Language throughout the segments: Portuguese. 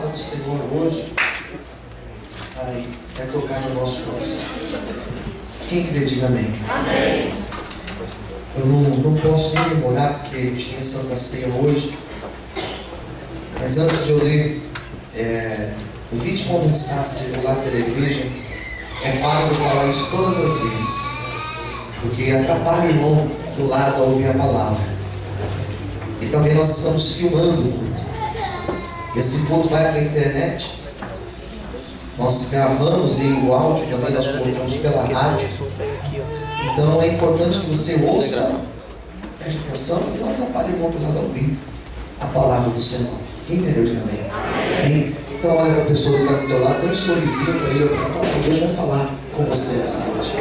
palavra do Senhor hoje vai tocar no nosso coração. Quem que diga amém? Amém. Eu não posso nem demorar, porque a gente tem Santa Ceia hoje. Mas antes de eu ler, o vídeo começar a circular pela igreja, é válido falar isso todas as vezes, porque atrapalha o irmão do lado a ouvir a palavra. E também nós estamos filmando o culto. Esse culto vai para a internet. Nós gravamos e o áudio também nós colocamos pela rádio. Então é importante que você ouça, preste atenção e não atrapalhe o irmão do lado a ouvir a palavra do Senhor. Quem entendeu? Diga amém. Amém. Então olha para a pessoa que está do teu lado, dê um sorrisinho para ele. Nossa, Deus vai falar com você nessa noite.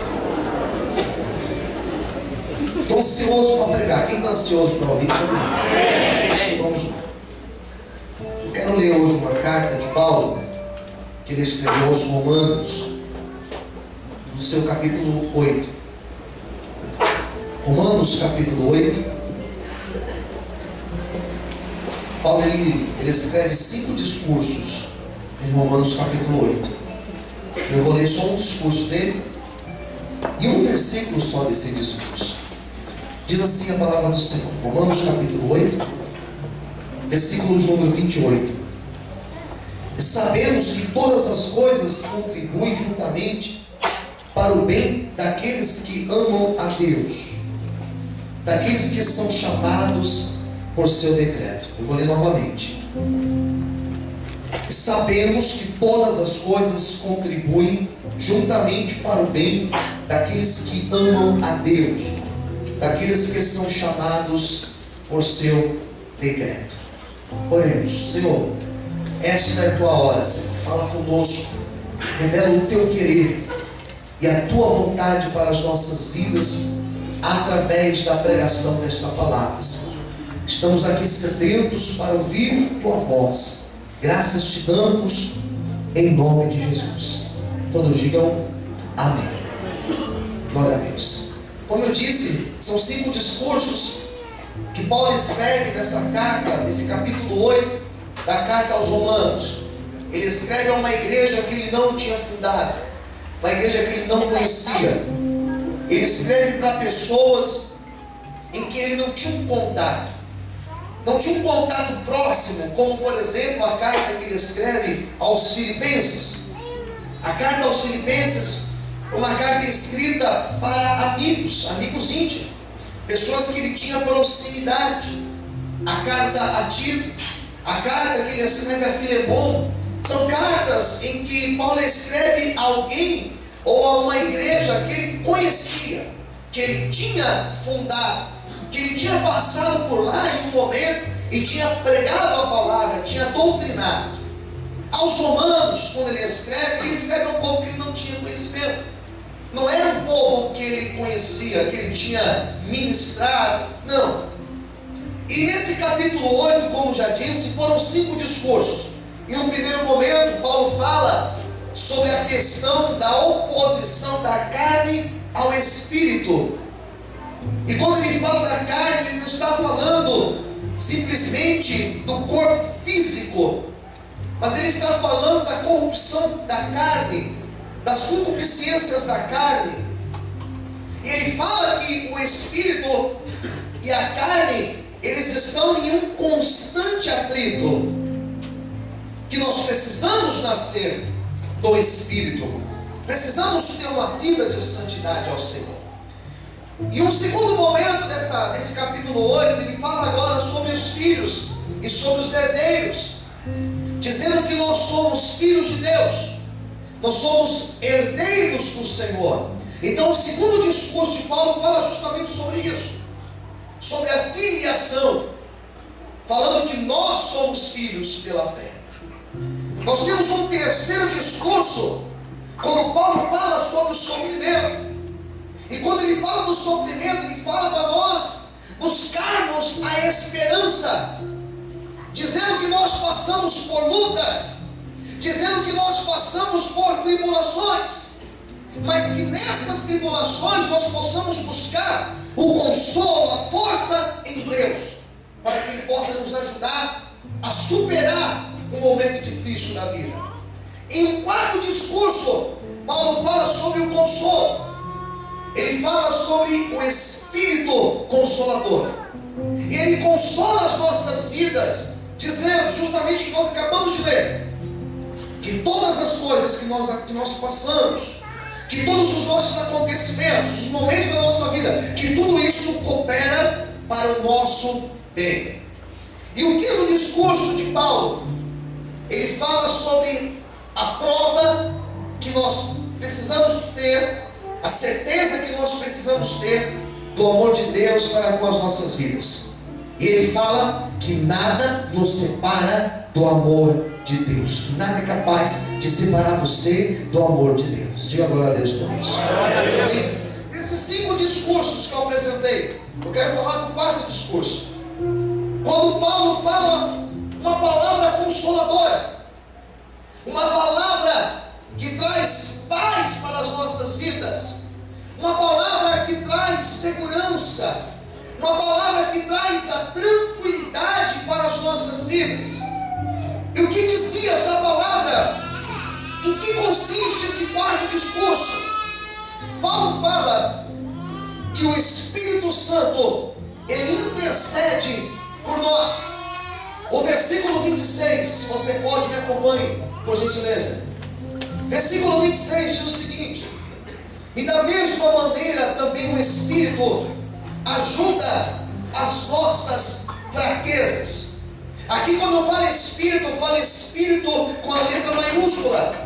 Estou ansioso para pregar. Quem está ansioso para ouvir? Vamos lá. Eu quero ler hoje uma carta de Paulo, que ele escreveu aos Romanos, no seu capítulo 8. Romanos capítulo 8. Paulo ele escreve 5 discursos em Romanos capítulo 8. Eu vou ler só um discurso dele e um versículo só desse discurso. Diz assim a palavra do Senhor, Romanos capítulo 8, versículo de número 28. E sabemos que todas as coisas contribuem juntamente para o bem daqueles que amam a Deus, daqueles que são chamados por seu decreto. Eu vou ler novamente. E sabemos que todas as coisas contribuem juntamente para o bem daqueles que amam a Deus, daqueles que são chamados por seu decreto. Oremos. Senhor, esta é a tua hora, Senhor. Fala conosco, revela o teu querer e a tua vontade para as nossas vidas através da pregação desta palavra, Senhor. Estamos aqui sedentos para ouvir tua voz. Graças te damos em nome de Jesus. Todos digam amém. Glória a Deus. Como eu disse, são 5 discursos que Paulo escreve nessa carta, nesse capítulo 8 da carta aos Romanos. Ele escreve a uma igreja que ele não tinha fundado, uma igreja que ele não conhecia. Ele escreve para pessoas em que ele não tinha um contato. Não tinha um contato próximo, como por exemplo a carta que ele escreve aos Filipenses. A carta aos Filipenses é uma carta escrita para amigos íntimos, pessoas que ele tinha proximidade. A carta a Tito, a carta que ele escreve a Filemon, são cartas em que Paulo escreve a alguém ou a uma igreja que ele conhecia, que ele tinha fundado, que ele tinha passado por lá em um momento e tinha pregado a palavra, tinha doutrinado. Aos Romanos, quando ele escreve um povo que ele não tinha conhecimento. Não era um povo que ele conhecia, que ele tinha ministrado, não. E nesse capítulo 8, como já disse, foram 5 discursos. Em um primeiro momento, Paulo fala sobre a questão da oposição da carne ao espírito. E quando ele fala da carne, ele não está falando simplesmente do corpo físico, mas ele está falando da corrupção da carne, das concupiscências da carne. E ele fala que o espírito e a carne, eles estão em um constante atrito, que nós precisamos nascer do espírito, precisamos ter uma vida de santidade ao Senhor. E um segundo momento desse capítulo 8, ele fala agora sobre os filhos e sobre os herdeiros, dizendo que nós somos filhos de Deus, nós somos herdeiros do Senhor. Então o segundo discurso de Paulo fala justamente sobre isso, sobre a filiação, falando que nós somos filhos pela fé. Nós temos um terceiro discurso, quando Paulo fala sobre o sofrimento. E quando ele fala do sofrimento, ele fala para nós buscarmos a esperança, dizendo que nós passamos por lutas, dizendo que nós passamos por tribulações, mas que nessas tribulações nós possamos buscar o consolo, a força em Deus, para que Ele possa nos ajudar a superar um momento difícil da vida. Em um quarto discurso, Paulo fala sobre o consolo. Ele fala sobre o Espírito Consolador. E ele consola as nossas vidas, dizendo justamente o que nós acabamos de ler: que todas as coisas que nós passamos, que todos os nossos acontecimentos, os momentos da nossa vida, que tudo isso coopera para o nosso bem. E o quinto discurso de Paulo, ele fala sobre a prova que nós precisamos ter, a certeza que nós precisamos ter do amor de Deus para com as nossas vidas. E ele fala que nada nos separa do amor de Deus. Nada é capaz de separar você do amor de Deus. Diga glória a Deus por isso. E esses 5 discursos que eu apresentei, eu quero falar do quarto discurso. Quando Paulo fala uma palavra consoladora, uma palavra que traz paz para as nossas vidas, uma palavra que traz segurança, uma palavra que traz a tranquilidade para as nossas vidas. E o que dizia essa palavra? Em que consiste esse quarto discurso? Paulo fala que o Espírito Santo, ele intercede por nós. O versículo 26, se você pode, me acompanhe, por gentileza. Versículo 26 diz o seguinte: e da mesma maneira também o Espírito ajuda as nossas fraquezas. Aqui quando fala Espírito com a letra maiúscula.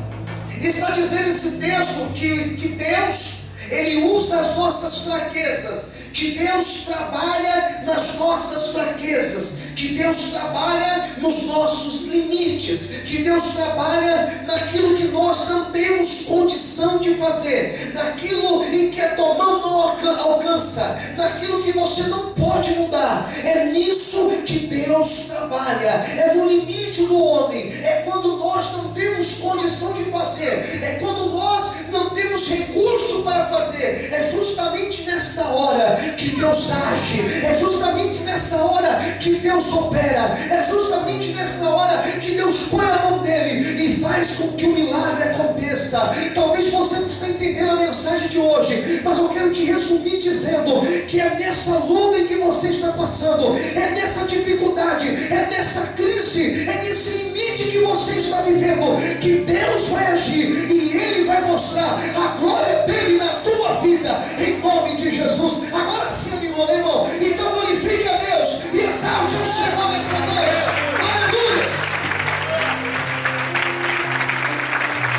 Está dizendo esse texto que Deus, Ele usa as nossas fraquezas, que Deus trabalha nas nossas fraquezas, que Deus trabalha nos nossos limites, que Deus trabalha naquilo que nós não temos condição de fazer, naquilo em que a tua mão não alcança, naquilo que você não pode mudar. É nisso que Deus trabalha, é no limite do homem, é quando nós não temos condição de fazer, é quando nós não temos recurso para fazer. É justamente nesta hora que Deus age, é justamente nessa hora que Deus opera, é justamente nesta hora que Deus põe a mão dele e faz com que o milagre aconteça. Talvez você não esteja entendendo a mensagem de hoje, mas eu quero te resumir dizendo que é nessa luta em que você está passando, é nessa dificuldade, é nessa crise, é nesse limite que você está vivendo, que Deus vai agir e Ele vai mostrar a glória dele na tua vida, em nome de Jesus. Agora sim, meu irmão, então glorifique a Deus e exalte o Senhor nessa noite. Aleluia!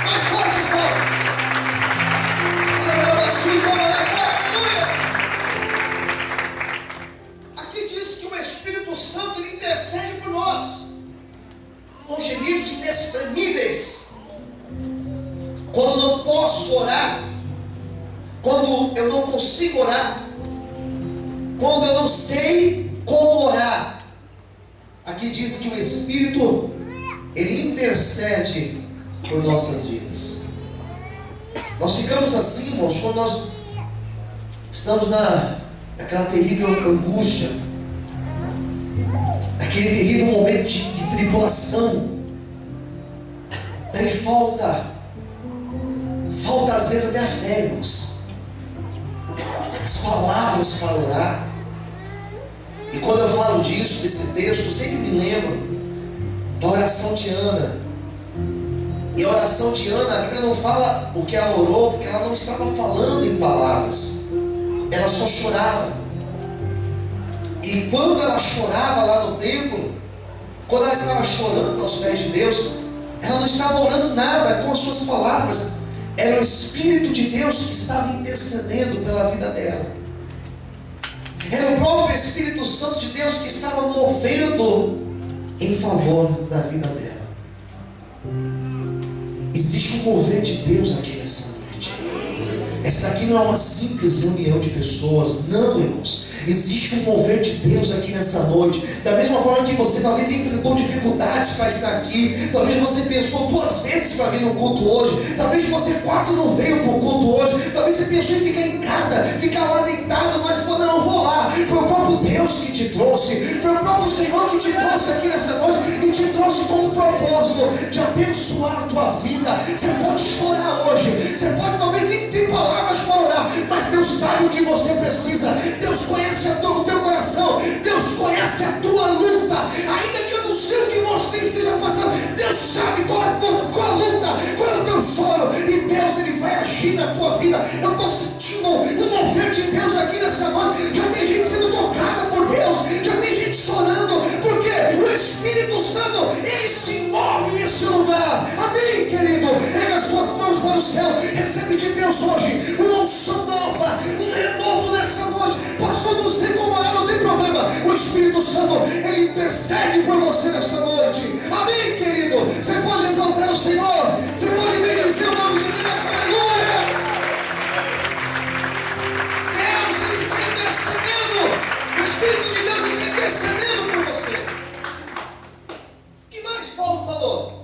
Mais fortes palmas. Aleluia! Aqui diz que o Espírito Santo, ele intercede por nós com gemidos inexprimíveis. Quando não posso orar, quando eu não consigo orar, quando eu não sei como orar, aqui diz que o Espírito, ele intercede por nossas vidas. Nós ficamos assim, irmãos, quando nós estamos naquela terrível angústia, aquele terrível momento de tribulação. Daí falta às vezes até a fé, irmãos, as palavras para orar. E quando eu falo disso, desse texto, eu sempre me lembro da oração de Ana. E a oração de Ana, a Bíblia não fala o que ela orou, porque ela não estava falando em palavras, ela só chorava. E quando ela chorava lá no templo, quando ela estava chorando aos pés de Deus, ela não estava orando nada com as suas palavras, era o Espírito de Deus que estava intercedendo pela vida dela. Era o próprio Espírito Santo de Deus que estava movendo em favor da vida dela. Existe um mover de Deus aqui nessa noite. Essa aqui não é uma simples reunião de pessoas, não, irmãos. Existe um mover de Deus aqui nessa noite. Da mesma forma que você talvez enfrentou dificuldades para estar aqui, talvez você pensou 2 vezes para vir no culto hoje, talvez você quase não veio para o culto hoje, talvez você pensou em ficar em casa, ficar lá deitado, mas falou, não, eu vou lá. Foi o próprio Deus que te trouxe, foi o próprio Senhor que te trouxe aqui nessa noite e te trouxe com um propósito. abençoar a tua vida. Você pode chorar hoje, você pode talvez nem ter palavras para orar, mas Deus sabe o que você precisa. Deus conhece o teu coração, Deus conhece a tua luta. Ainda que eu não sei o que você esteja passando, Deus sabe qual é a luta, qual é o teu choro, e Deus ele vai agir na tua vida. Eu estou sentindo um mover de Deus aqui nessa noite. Já tem gente sendo tocada por Deus, já tem gente chorando, porque o Espírito Santo ele se move nesse lugar. Amém, querido? Erga as suas mãos para o céu, recebe de Deus hoje uma unção nova, um renovo nessa noite. Pastor, não sei como é, não tem problema. O Espírito Santo ele intercede por você nessa noite. Amém, querido? Você pode exaltar o Senhor, você pode bendizer o nome de Deus. Aleluia! Deus ele está intercedendo. O Espírito de Deus está intercedendo por você. O que mais Paulo falou?